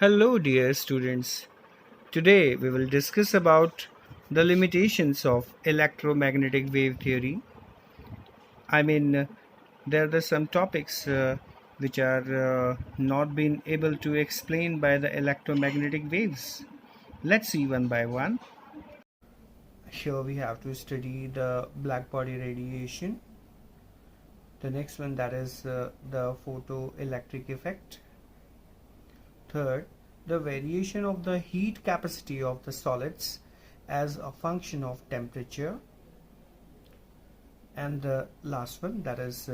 Hello dear students. Today we will discuss about the limitations of electromagnetic wave theory. I mean there are some topics which are not being able to explain by the electromagnetic waves. Let's see one by one. Here we have to study the black body radiation. The next one, that is the photoelectric effect. Third, the variation of the heat capacity of the solids as a function of temperature. And the last one, that is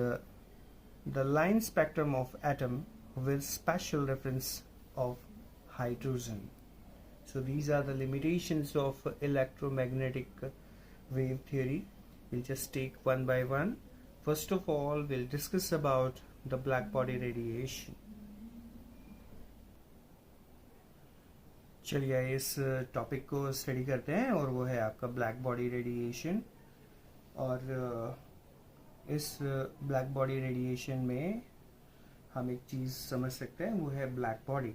the line spectrum of atom with special reference of hydrogen. So these are the limitations of electromagnetic wave theory. We'll just take one by one. First of all, we'll discuss about the black body radiation. चलिए इस topic को study करते हैं और वो है आपका black body radiation. और इस ब्लैक बॉडी रेडिएशन में हम एक चीज़ समझ सकते हैं, वो है ब्लैक बॉडी।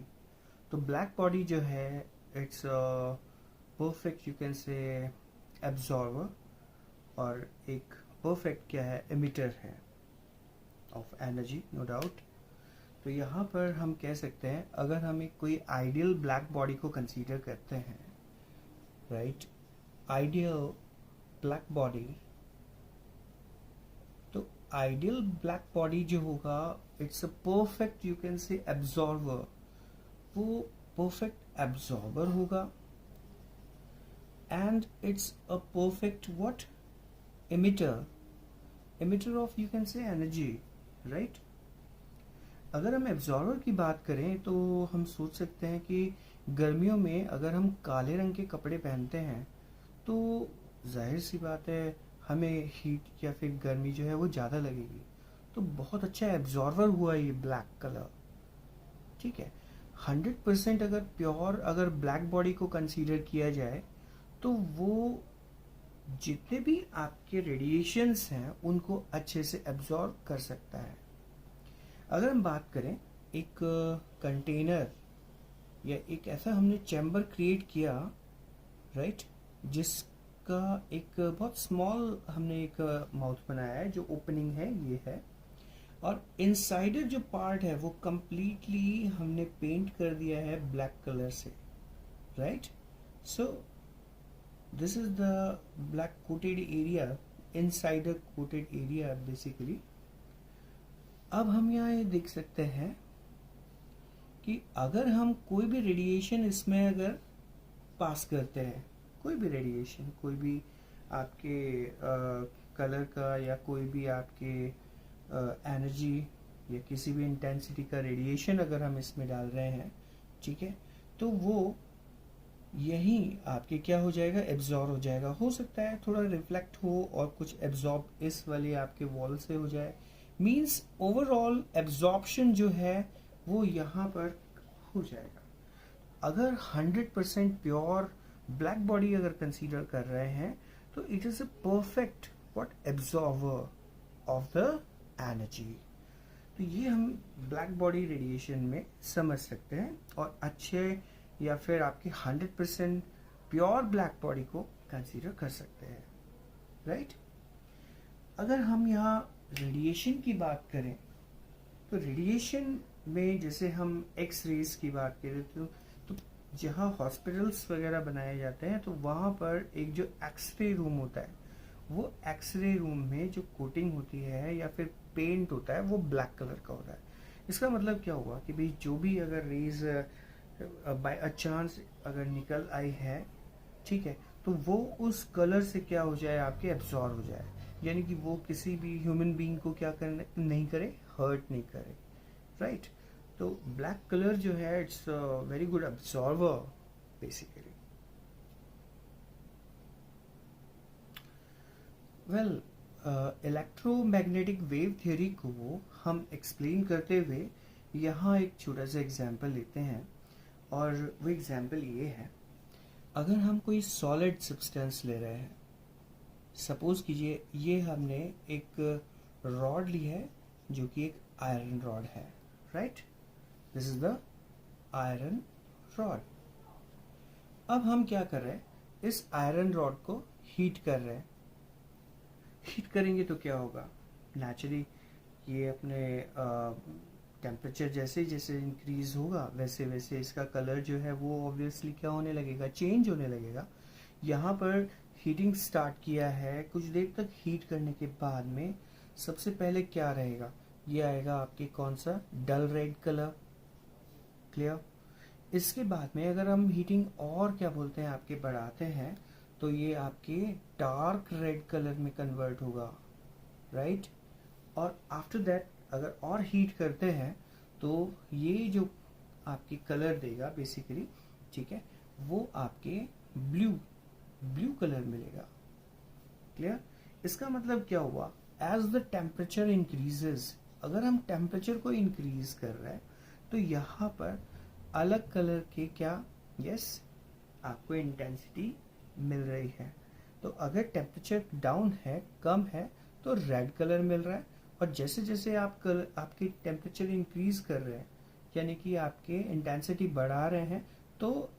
तो ब्लैक बॉडी जो है it's perfect, you can say absorber, और एक परफेक्ट क्या है, एमिटर है ऑफ एनर्जी, नो डाउट। तो यहाँ पर हम कह सकते हैं, अगर हम एक कोई आइडियल ब्लैक बॉडी को कंसीडर करते हैं, राइट, आइडियल ब्लैक बॉडी, तो आइडियल ब्लैक बॉडी जो होगा it's a perfect, you can say absorber, वो परफेक्ट एब्जॉर्बर होगा, and it's a perfect what, emitter, emitter of you can say energy, right. अगर हम एब्जॉर्बर की बात करें तो हम सोच सकते हैं कि गर्मियों में अगर हम काले रंग के कपड़े पहनते हैं तो जाहिर सी बात है हमें हीट या फिर गर्मी जो है वो ज़्यादा लगेगी। तो बहुत अच्छा एब्जॉर्बर हुआ ये ब्लैक कलर, ठीक है। 100% अगर प्योर अगर ब्लैक बॉडी को कंसीडर किया जाए तो वो जितने भी आपके रेडिएशंस हैं उनको अच्छे से एब्जॉर्ब कर सकता है। अगर हम बात करें एक कंटेनर या एक ऐसा हमने चैम्बर क्रिएट किया, राइट, जिसका एक बहुत स्मॉल हमने एक माउथ बनाया है, जो ओपनिंग है ये है, और इनसाइडर जो पार्ट है वो कंप्लीटली हमने पेंट कर दिया है ब्लैक कलर से, right. So this is the black coated area, insider coated area basically. अब हम यहाँ ये देख सकते हैं कि अगर हम कोई भी रेडिएशन इसमें अगर पास करते हैं, कोई भी रेडिएशन, कोई भी आपके कलर का या कोई भी आपके एनर्जी या किसी भी इंटेंसिटी का रेडिएशन अगर हम इसमें डाल रहे हैं, ठीक है, तो वो यही आपके क्या हो जाएगा, एब्जॉर्ब हो जाएगा। हो सकता है थोड़ा रिफ्लेक्ट हो और कुछ एब्जॉर्ब इस वाले आपके वॉल से हो जाए, मीन्स ओवरऑल एब्जॉर्प्शन जो है वो यहाँ पर हो जाएगा। अगर 100% प्योर ब्लैक बॉडी अगर कंसीडर कर रहे हैं तो it is a perfect what, absorber of the energy. तो ये हम ब्लैक बॉडी रेडिएशन में समझ सकते हैं और अच्छे या फिर आपके 100% प्योर ब्लैक बॉडी को कंसीडर कर सकते हैं, राइट। अगर हम यहाँ रेडिएशन की बात करें तो रेडिएशन में जैसे हम एक्स रेज की बात करें तो जहाँ हॉस्पिटल्स वगैरह बनाए जाते हैं तो वहाँ पर एक जो एक्सरे रूम होता है, वो एक्सरे रूम में जो कोटिंग होती है या फिर पेंट होता है वो ब्लैक कलर का होता है। इसका मतलब क्या हुआ कि भाई जो भी अगर रेज बाय अ चांस अगर निकल आई है, ठीक है, तो वो उस कलर से क्या हो जाए, आपके एब्जॉर्ब हो जाए, यानी कि वो किसी भी ह्यूमन बीइंग को क्या करने नहीं करे, हर्ट नहीं करे, राइट। तो ब्लैक कलर जो है it's very good absorber basically. Well, electromagnetic wave theory को हम एक्सप्लेन करते हुए यहाँ एक छोटा सा एग्जांपल लेते हैं, और वो एग्जांपल ये है, अगर हम कोई सॉलिड सब्सटेंस ले रहे हैं, सपोज कीजिए ये हमने एक रॉड ली है जो कि एक आयरन रॉड है, right, this is the iron rod. अब हम क्या कर रहे हैं, इस आयरन रॉड को हीट कर रहे हैं। हीट करेंगे तो क्या होगा, नेचुरली ये अपने टेम्परेचर जैसे जैसे इंक्रीज होगा वैसे वैसे इसका कलर जो है वो ऑब्वियसली क्या होने लगेगा, चेंज होने लगेगा। यहाँ पर हीटिंग स्टार्ट किया है, कुछ देर तक हीट करने के बाद में सबसे पहले क्या रहेगा, ये आएगा आपके कौन सा, डल रेड कलर। क्लियर। इसके बाद में अगर हम हीटिंग और क्या बोलते हैं आपके बढ़ाते हैं तो ये आपके डार्क रेड कलर में कन्वर्ट होगा, राइट। और आफ्टर दैट अगर और हीट करते हैं तो ये जो आपकी कलर देगा बेसिकली, ठीक है, वो आपके ब्लू कलर मिलेगा। क्लियर। इसका मतलब क्या हुआ, एज द टेम्परेचर इंक्रीजेस, अगर हम टेम्परेचर को इंक्रीज कर रहे हैं तो यहाँ पर अलग कलर के क्या, यस, आपको इंटेंसिटी मिल रही है। तो अगर टेम्परेचर डाउन है, कम है, तो रेड कलर मिल रहा है। और जैसे जैसे आपकी टेम्परेचर इंक्रीज कर रहे हैं, यानी कि आपके इंटेंसिटी बढ़ा रहे हैं, तो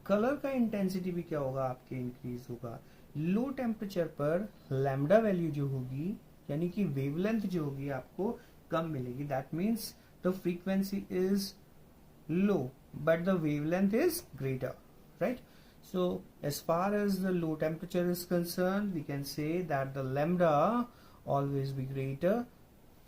कलर का इंटेंसिटी भी क्या होगा, आपके इंक्रीज होगा। लो टेम्परेचर पर लैम्डा वैल्यू जो होगी, यानी कि वेवलेंथ जो होगी आपको कम मिलेगी। That means the frequency is low but the wavelength is greater, right? So as far as the low temperature is concerned, we can say that the lambda always be greater,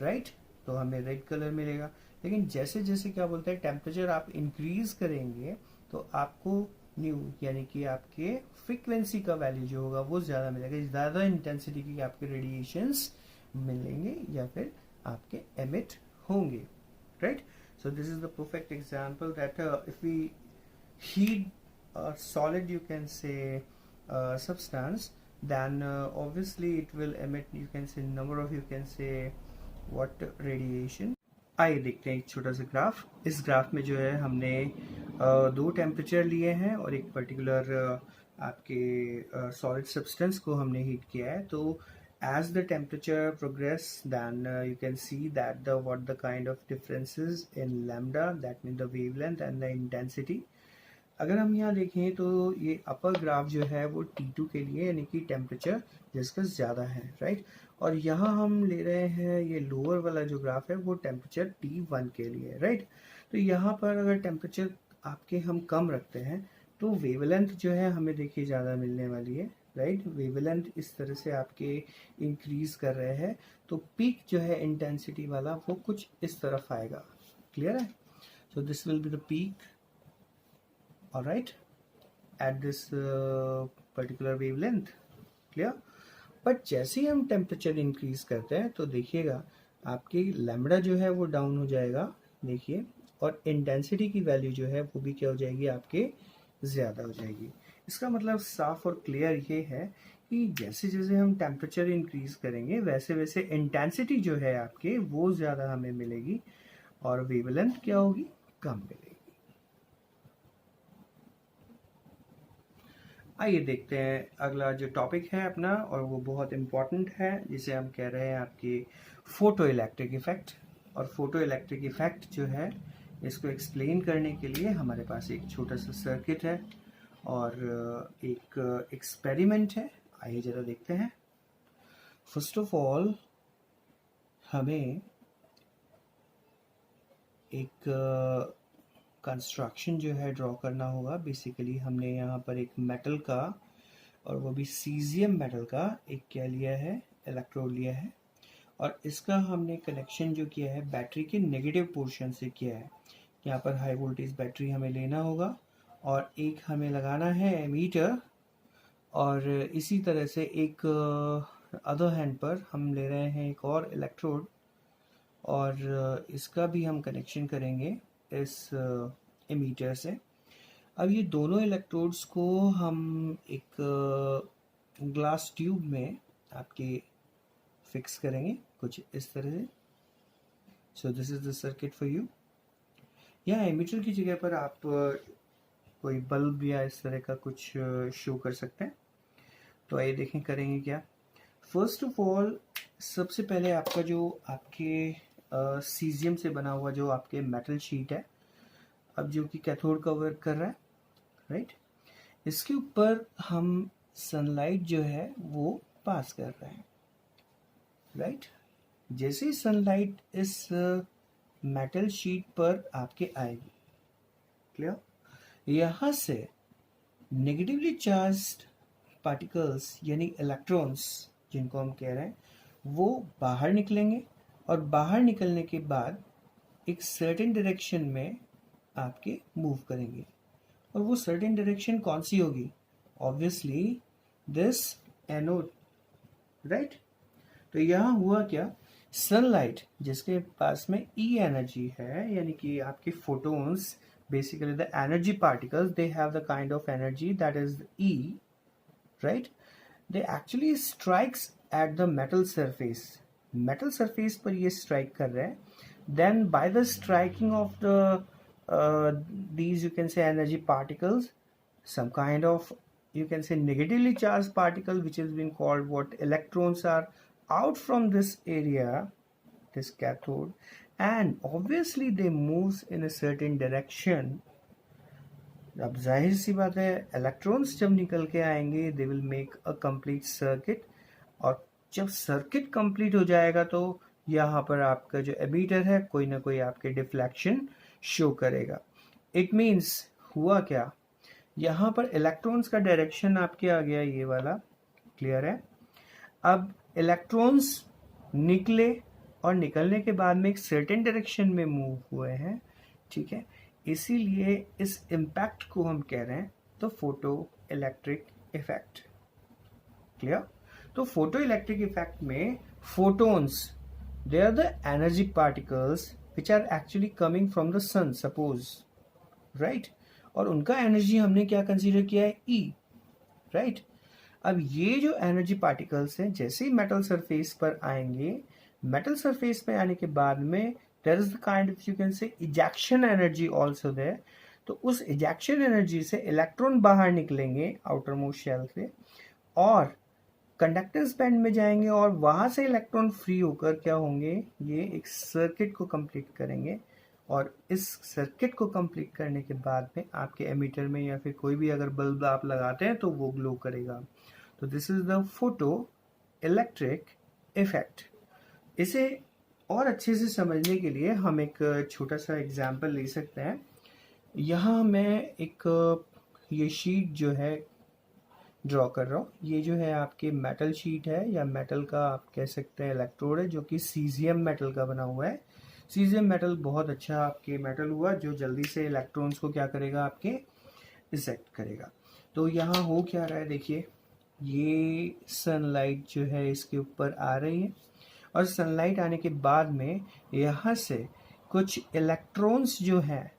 right? तो हमें red colour मिलेगा। लेकिन जैसे जैसे क्या बोलते हैं temperature आप इंक्रीज करेंगे तो आपको न्यू यानी कि आपके फ्रीक्वेंसी का वैल्यू जो होगा वो ज्यादा मिलेगा, ज्यादा इंटेंसिटी की आपके रेडिएशंस मिलेंगे या फिर आपके एमिट होंगे, right? So this is the perfect example that if we heat a solid, you can say substance, then obviously it will emit, you can say number of, you can say what radiation। आइए देखते हैं एक छोटा सा graph. इस graph में जो है हमने दो टेम्परेचर लिए हैं और एक पर्टिकुलर आपके सॉलिड सब्सटेंस को हमने हीट किया है। तो as the temperature progress, then you can see that what the kind of differences in lambda, that means the wavelength and the intensity। अगर हम यहाँ देखें तो ये अपर ग्राफ जो है वो T2 के लिए, यानी कि टेम्परेचर जिसका ज़्यादा है, राइट। और यहाँ हम ले रहे हैं ये लोअर वाला जो ग्राफ है वो टेम्परेचर T1 के लिए, राइट। तो यहाँ पर अगर टेम्परेचर आपके हम कम रखते हैं तो वेवलेंथ जो है हमें देखिए ज़्यादा मिलने वाली है, राइट। वेवलेंथ इस तरह से आपके इंक्रीज कर रहे हैं तो पीक जो है इंटेंसिटी वाला वो कुछ इस तरफ आएगा। क्लियर है। So this will be the peak, alright, at this particular wavelength. Clear. But जैसे ही हम टेम्परेचर इंक्रीज करते हैं तो देखिएगा आपकी लैम्बडा जो है वो डाउन हो जाएगा, देखिए, और इंटेंसिटी की वैल्यू जो है वो भी क्या हो जाएगी, आपके ज़्यादा हो जाएगी। इसका मतलब साफ और क्लियर ये है कि जैसे जैसे हम टेम्परेचर इंक्रीज करेंगे वैसे वैसे इंटेंसिटी जो है आपके वो ज़्यादा हमें मिलेगी और वेवलेंथ क्या होगी, कम मिलेगी। आइए देखते हैं अगला जो टॉपिक है अपना, और वो बहुत इम्पॉर्टेंट है, जिसे हम कह रहे हैं आपकी फोटो इलेक्ट्रिक इफेक्ट। और फोटो इलेक्ट्रिक इफेक्ट जो है इसको एक्सप्लेन करने के लिए हमारे पास एक छोटा सा सर्किट है और एक एक्सपेरिमेंट है। आइए जरा देखते हैं। फर्स्ट ऑफ ऑल हमें एक कंस्ट्रक्शन जो है ड्रॉ करना होगा। बेसिकली हमने यहाँ पर एक मेटल का, और वो भी सीजियम मेटल का, एक क्या लिया है, इलेक्ट्रोड लिया है, और इसका हमने कनेक्शन जो किया है बैटरी के नेगेटिव पोर्शन से किया है। यहाँ पर हाई वोल्टेज बैटरी हमें लेना होगा और एक हमें लगाना है एमीटर, और इसी तरह से एक अदर हैंड पर हम ले रहे हैं एक और इलेक्ट्रोड, और इसका भी हम कनेक्शन करेंगे इस एमीटर से। अब ये दोनों इलेक्ट्रोड्स को हम एक ग्लास ट्यूब में आपके फिक्स करेंगे कुछ इस तरह से। So this is the circuit for you. यहाँ एमीटर की जगह पर आप कोई बल्ब या इस तरह का कुछ शो कर सकते हैं। तो आइए देखें करेंगे क्या। फर्स्ट ऑफ ऑल सबसे पहले आपका जो आपके सीजियम से बना हुआ जो आपके मेटल शीट है, अब जो कि कैथोड का वर्क कर रहा है, राइट। इसके ऊपर हम सनलाइट जो है वो पास कर रहे हैं, राइट। जैसे ही सनलाइट इस मेटल शीट पर आपके आएगी, क्लियर, यहां से नेगेटिवली चार्ज्ड पार्टिकल्स यानी इलेक्ट्रॉन्स जिनको हम कह रहे हैं वो बाहर निकलेंगे, और बाहर निकलने के बाद एक सर्टेन डायरेक्शन में आपके मूव करेंगे। और वो सर्टेन डायरेक्शन कौन सी होगी? Obviously this anode, right. तो यहाँ हुआ क्या, सनलाइट जिसके पास में ई एनर्जी है, यानी कि आपके photons, basically the energy particles, they have the kind of energy that is E, right? They actually strikes at the metal surface. Metal surface पर ये strike कर रहे हैं. Then by the striking of the these you can say energy particles, some kind of you can say negatively charged particle which has been called what electrons are out from this area, this cathode, and obviously they moves in a certain direction. अब जाहिर सी बात है electrons जब निकल के आएंगे they will make a complete circuit, और जब सर्किट कंप्लीट हो जाएगा तो यहाँ पर आपका जो एमीटर है कोई ना कोई आपके डिफ्लेक्शन शो करेगा। इट मीन्स हुआ क्या, यहाँ पर इलेक्ट्रॉन्स का डायरेक्शन आपके आ गया ये वाला, क्लियर है। अब इलेक्ट्रॉन्स निकले और निकलने के बाद में एक सर्टेन डायरेक्शन में मूव हुए हैं, ठीक है। इसीलिए इस इम्पैक्ट को हम कह रहे हैं तो फोटो इलेक्ट्रिक इफेक्ट, क्लियर। तो फोटो इलेक्ट्रिक इफेक्ट में photons they are the energy particles which are actually coming from the sun, suppose, right. और उनका एनर्जी हमने क्या कंसीडर किया है, ई, राइट। अब ये जो एनर्जी पार्टिकल्स हैं जैसे ही मेटल सरफेस पर आएंगे, मेटल सरफेस पे आने के बाद में there is the kind of you can say ejection energy also there. तो उस ejection energy से इलेक्ट्रॉन बाहर निकलेंगे आउटर मोस्ट शेल से और कंडक्टेंस बैंड में जाएंगे, और वहां से इलेक्ट्रॉन फ्री होकर क्या होंगे, ये एक सर्किट को कंप्लीट करेंगे, और इस सर्किट को कंप्लीट करने के बाद में आपके एमीटर में या फिर कोई भी अगर बल्ब आप लगाते हैं तो वो ग्लो करेगा। तो this is the photo electric effect. इसे और अच्छे से समझने के लिए हम एक छोटा सा एग्जाम्पल ले सकते हैं। यहाँ मैं एक ये शीट जो है ड्रॉ कर रहा हूँ। ये जो है आपके मेटल शीट है, या मेटल का आप कह सकते हैं इलेक्ट्रोड है, जो कि सीजियम मेटल का बना हुआ है। सीजियम मेटल बहुत अच्छा आपके मेटल हुआ जो जल्दी से इलेक्ट्रॉन्स को क्या करेगा, आपके इजेक्ट करेगा। तो यहाँ हो क्या रहा है, देखिए ये सनलाइट जो है इसके ऊपर आ रही है, और सनलाइट आने के बाद में यहाँ से कुछ इलेक्ट्रॉन्स जो हैं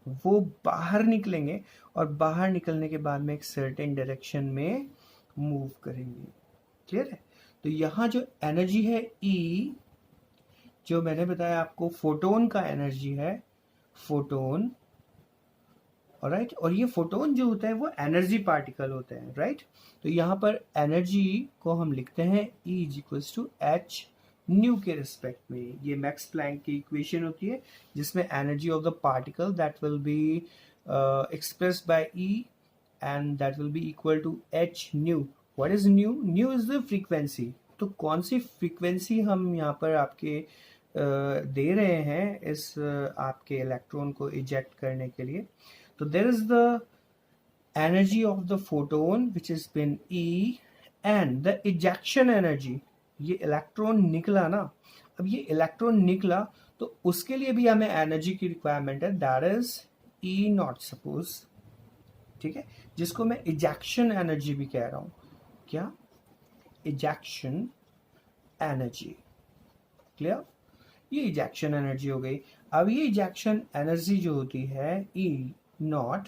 वो बाहर निकलेंगे, और बाहर निकलने के बाद में एक सर्टेन डायरेक्शन में मूव करेंगे, क्लियर है। तो यहाँ जो एनर्जी है E, जो मैंने बताया आपको फोटोन का एनर्जी है, फोटोन, राइट। और ये फोटोन जो होता है वो एनर्जी पार्टिकल होते हैं, राइट। तो यहाँ पर एनर्जी को हम लिखते हैं E = H न्यू के रिस्पेक्ट में। ये मैक्स प्लैंक की इक्वेशन होती है जिसमें energy of the particle that will be expressed by E and that will be equal to H nu. What is nu? Nu is the frequency. तो कौन सी frequency हम यहाँ पर आपके दे रहे हैं इस आपके इलेक्ट्रॉन को इजेक्ट करने के लिए? तो there is the energy of the photon which is been E and the ejection energy. ये इलेक्ट्रॉन निकला ना, अब ये इलेक्ट्रॉन निकला तो उसके लिए भी हमें एनर्जी की रिक्वायरमेंट है, दैट इज E0 सपोज, ठीक है, जिसको मैं इजेक्शन एनर्जी भी कह रहा हूं। क्या? Ejection energy, clear. ये इजेक्शन एनर्जी हो गई। अब ये इजेक्शन एनर्जी जो होती है E0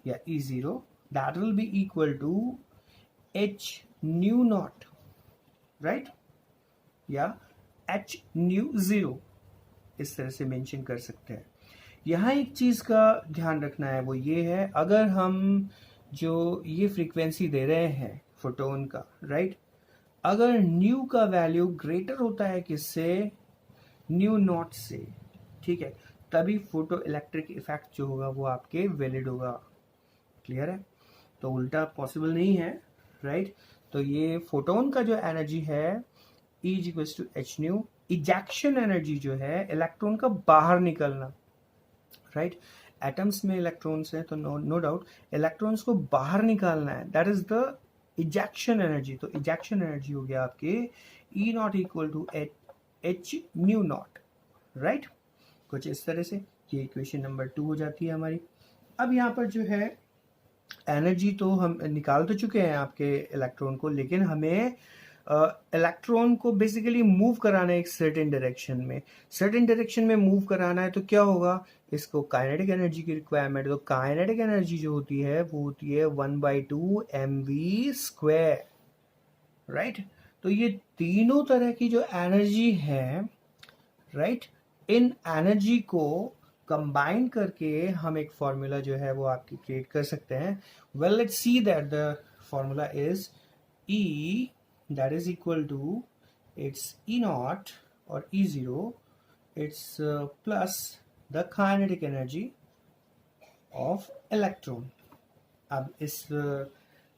या E0, that will be equal to H nu not, right, या H न्यू 0, इस तरह से मेंशन कर सकते हैं। यहाँ एक चीज का ध्यान रखना है, वो ये है, अगर हम जो ये फ्रीक्वेंसी दे रहे हैं फोटोन का, राइट, अगर न्यू का वैल्यू ग्रेटर होता है किससे? न्यू नॉट से, ठीक है, तभी फोटो इलेक्ट्रिक इफेक्ट जो होगा वो आपके वैलिड होगा। क्लियर है? तो उल्टा पॉसिबल नहीं है, राइट? तो ये फोटोन का जो एनर्जी है E is equal to h nu. Ejection energy जो है इलेक्ट्रॉन का बाहर निकलना, राइट? एटम्स में इलेक्ट्रॉन्स हैं तो नो डाउट इलेक्ट्रॉन्स को बाहर निकालना है, that is the ejection energy. तो इजेक्शन एनर्जी हो गया आपके E not equal to h nu not, right? कुछ इस तरह से ये इक्वेशन नंबर 2 हो जाती है हमारी। अब यहाँ पर जो है एनर्जी तो हम निकाल तो चुके हैं आपके इलेक्ट्रॉन को, लेकिन हमें इलेक्ट्रॉन को बेसिकली मूव कराना है एक सर्टेन डायरेक्शन में मूव कराना है। तो क्या होगा, इसको काइनेटिक एनर्जी की रिक्वायरमेंट। तो काइनेटिक एनर्जी जो होती है वो होती है 1/2 mv², राइट? तो ये तीनों तरह की जो एनर्जी है, राइट, इन एनर्जी को कंबाइन करके हम एक फॉर्मूला जो है वो आपकी क्रिएट कर सकते हैं। Well let's see that the formula is E that is equal to its E naught or E0, it's plus the kinetic energy of electron। अब इस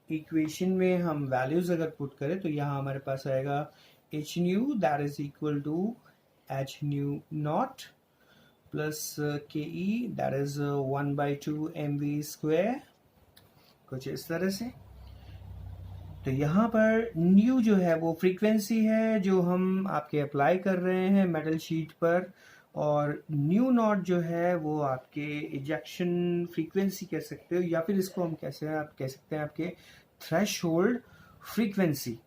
इक्वेशन में हम वैल्यूज अगर पुट करें तो यहाँ हमारे पास आएगा h nu that is equal to h nu not plus K E that is 1/2 mv², कुछ इस तरह से। तो यहाँ पर न्यू जो है वो फ्रीक्वेंसी है जो हम आपके अप्लाई कर रहे हैं मेटल शीट पर, और न्यू नॉट जो है वो आपके इजेक्शन फ्रीक्वेंसी कह सकते हो, या फिर इसको हम कैसे आप कह सकते हैं आपके threshold frequency,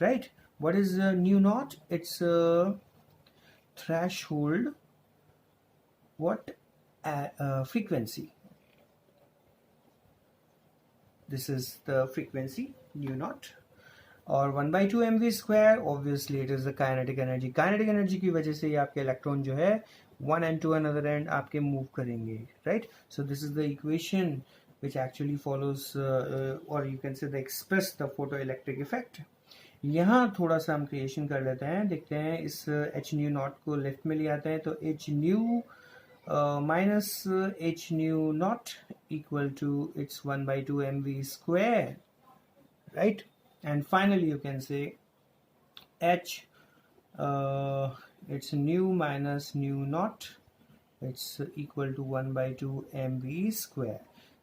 right? What is new not? It's threshold what frequency, this is the frequency nu naught, और 1/2 mv², obviously it is the kinetic energy. Kinetic energy की वजह से ये आपके इलेक्ट्रॉन जो है one end to another end आपके move करेंगे, right? So this is the equation which actually follows or you can say the express the photoelectric effect। यहाँ थोड़ा सा हम क्रिएशन कर लेते हैं, देखते हैं इस h न्यू नॉट को लेफ्ट में ले आते हैं। तो h new minus h nu naught equal to its 1/2 mv², right? And finally you can say h it's nu minus nu naught, it's equal to 1/2 mv².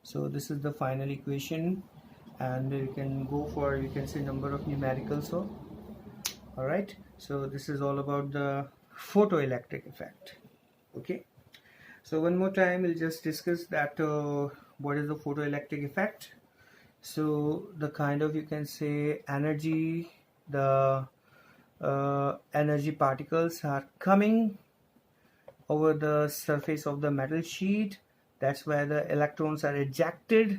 So this is the final equation, and you can go for, you can say, number of numericals. So all right, so this is all about the photoelectric effect. Okay, so one more time we'll just discuss that what is the photoelectric effect. So the kind of, you can say, energy, the energy particles are coming over the surface of the metal sheet. That's where the electrons are ejected,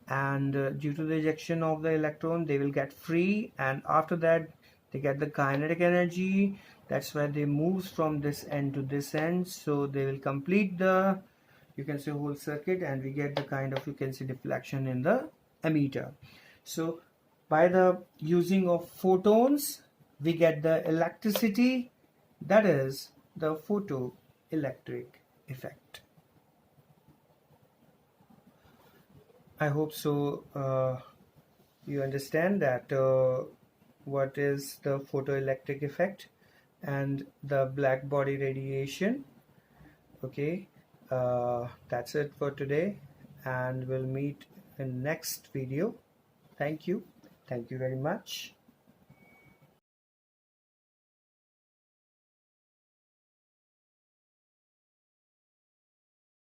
and due to the ejection of the electron they will get free, and after that they get the kinetic energy. That's why they move from this end to this end, so they will complete the, you can say, whole circuit, and we get the kind of, you can say, deflection in the emitter. So by the using of photons we get the electricity, that is the photoelectric effect. I hope so you understand that what is the photoelectric effect and the black body radiation. Okay, that's it for today, and we'll meet in next video. Thank you very much.